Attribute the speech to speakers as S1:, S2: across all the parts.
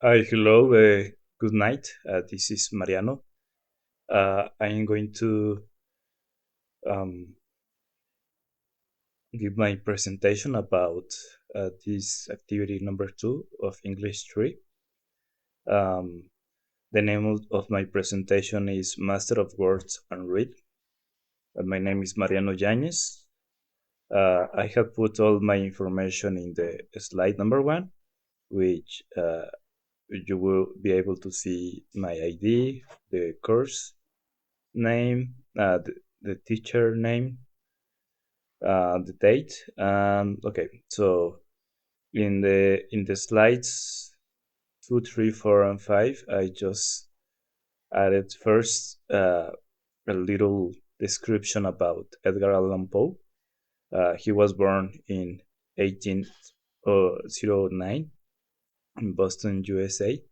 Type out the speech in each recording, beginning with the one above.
S1: Hi, hello, good night. This is Mariano. I am going to um, give my presentation about this activity number two of English 3. Um, the name of my presentation is Master of Words and Read. My name is Mariano Yanez. I have put all my information in the slide number one, which you will be able to see my ID, the course name, the teacher name, the date. Okay, so in the slides two, three, four, and five, I just added first a little description about Edgar Allan Poe. He was born in 1809 in Boston, USA.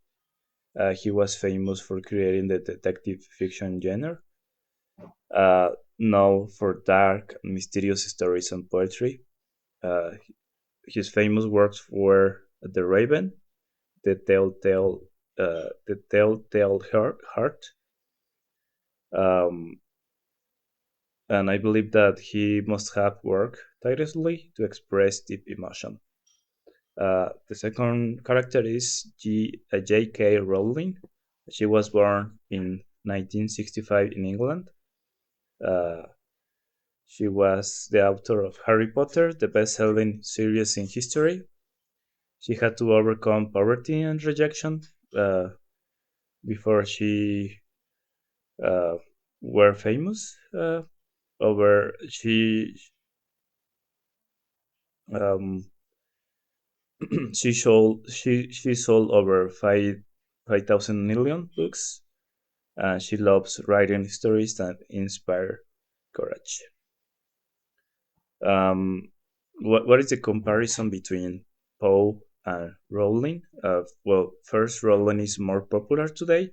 S1: He was famous for creating the detective fiction genre, uh, known for dark, mysterious stories and poetry. Uh, his famous works were The Raven, The Telltale Heart, um, and I believe that he must have worked tirelessly to express deep emotion. The second character is J.K. Rowling. She was born in 1965 in England. Uh, she was the author of Harry Potter, the best-selling series in history. She had to overcome poverty and rejection uh, before she uh, were famous. Over um, she sold over 5,000 million books, and she loves writing stories that inspire courage. Um, what is the comparison between Poe and Rowling? Well, first, Rowling is more popular today,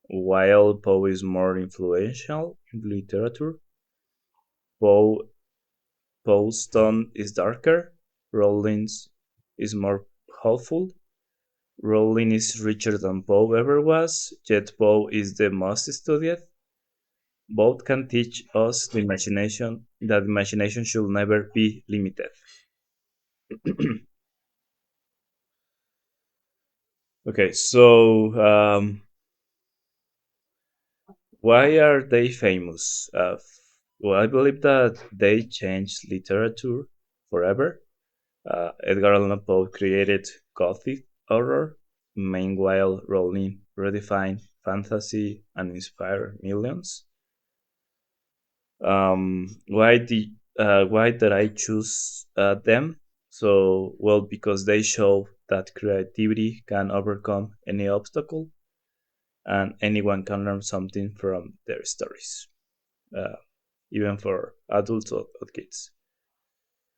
S1: while Poe is more influential in literature. Poe Poe's tone is darker, Rowling's is more hopeful. Rowling is richer than Poe ever was, yet Poe is the most studied. Both can teach us the imagination that imagination should never be limited. Okay, so why are they famous? Well, I believe that they changed literature forever. Edgar Allan Poe created Gothic horror, meanwhile Rowling redefined fantasy and inspired millions. Why did I choose them? So, well, because they show that creativity can overcome any obstacle, and anyone can learn something from their stories, uh, even for adults or kids.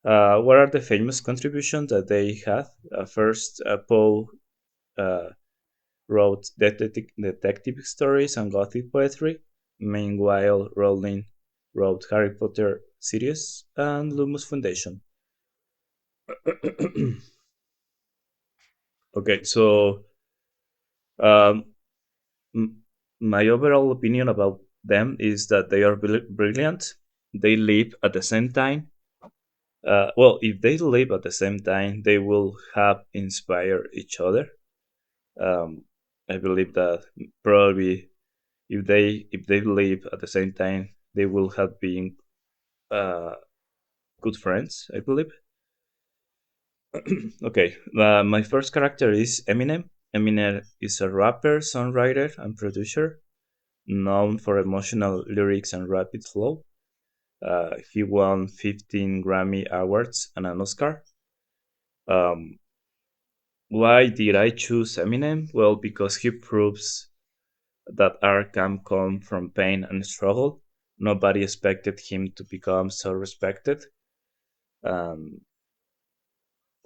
S1: What are the famous contributions that they had? First, Poe uh, wrote detective stories and gothic poetry. Meanwhile, Rowling wrote Harry Potter series and Lumos Foundation. Okay, so um, m- my overall opinion about them is that they are brilliant. They live at the same time. Well, if they live at the same time, they will have inspired each other. Um, I believe that probably if they live at the same time, they will have been uh, good friends. I believe. Okay, my first character is Eminem. Eminem is a rapper, songwriter, and producer known for emotional lyrics and rapid flow. He won 15 Grammy Awards and an Oscar. Um, why did I choose Eminem? Well, because he proves that art can come from pain and struggle. Nobody expected him to become so respected. Um,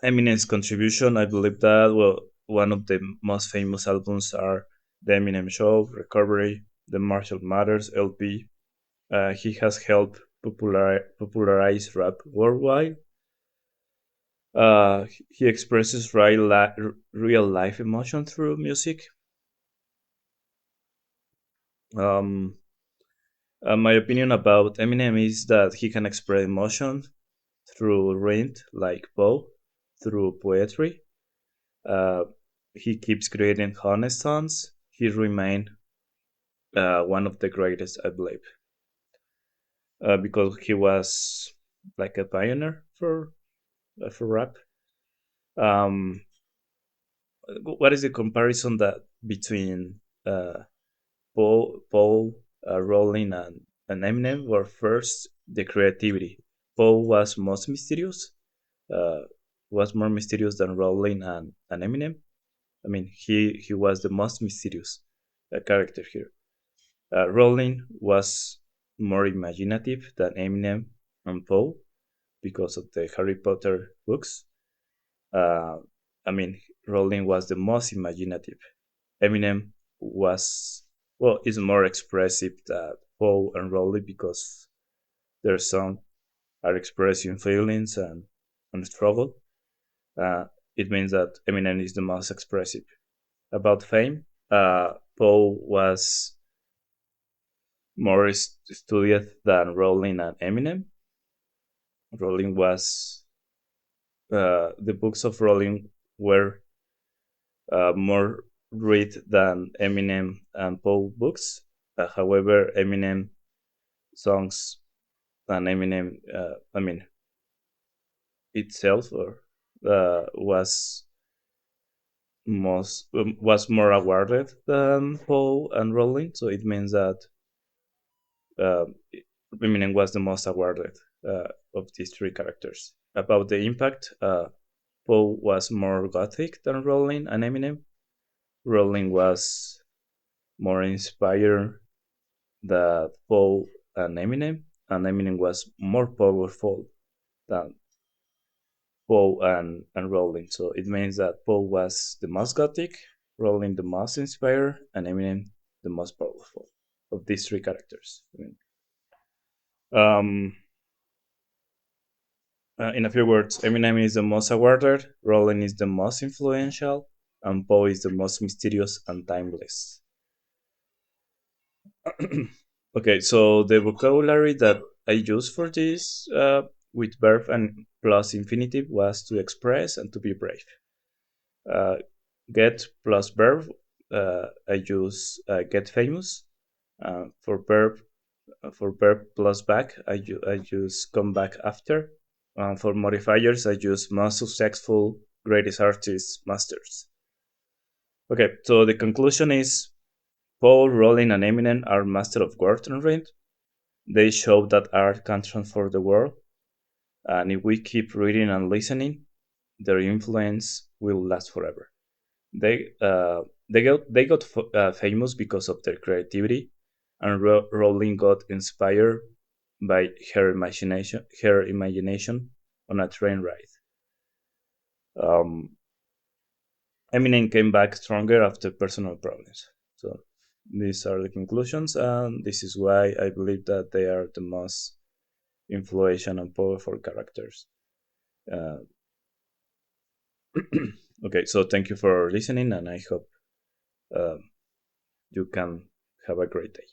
S1: Eminem's contribution, I believe that, well, one of the most famous albums are The Eminem Show, Recovery, The Marshall Matters LP. He has helped popularize rap worldwide. He expresses real life emotion through music. Um, my opinion about Eminem is that he can express emotion through rhythm, like Poe, through poetry. Uh, he keeps creating honest songs. He remained one of the greatest, I believe, because he was like a pioneer for rap. Um, what is the comparison that between Paul Rowling and Eminem were first the creativity. Paul was most mysterious, uh, was more mysterious than Rowling and Eminem. I mean, he was the most mysterious character here. Rowling was more imaginative than Eminem and Poe because of the Harry Potter books. Uh, I mean, Rowling was the most imaginative. Eminem was, well, is more expressive than Poe and Rowley because their songs are expressing feelings and struggle. Uh, it means that Eminem is the most expressive. About fame, Poe was more studied than Rowling and Eminem. Rowling was the books of Rowling were more read than Eminem and Poe books. However, Eminem songs and Eminem, I mean, itself or was more awarded than Poe and Rowling. So it means that uh, Eminem was the most awarded of these three characters. About the impact, Poe was more gothic than Rowling and Eminem. Rowling was more inspired than Poe and Eminem was more powerful than Poe and Rowling. So it means that Poe was the most gothic, Rowling the most inspired, and Eminem the most powerful of these three characters. Um, in a few words, Eminem is the most awarded, Rowling is the most influential, and Poe is the most mysterious and timeless. Okay, so the vocabulary that I used for this with verb and plus infinitive was to express and to be brave. Uh, get plus verb, I use get famous. For verb plus back, I use come back after. For modifiers, I use most successful, greatest artists, masters. Okay, so the conclusion is Paul, Rowling, and Eminem are master of word and rhythm. They show that art can transform the world, and if we keep reading and listening, their influence will last forever. They got famous because of their creativity, and Rowling got inspired by her imagination on a train ride. Um, Eminem came back stronger after personal problems. So these are the conclusions, and this is why I believe that they are the most influential and powerful characters. Uh, okay, so thank you for listening, and I hope um, you can have a great day.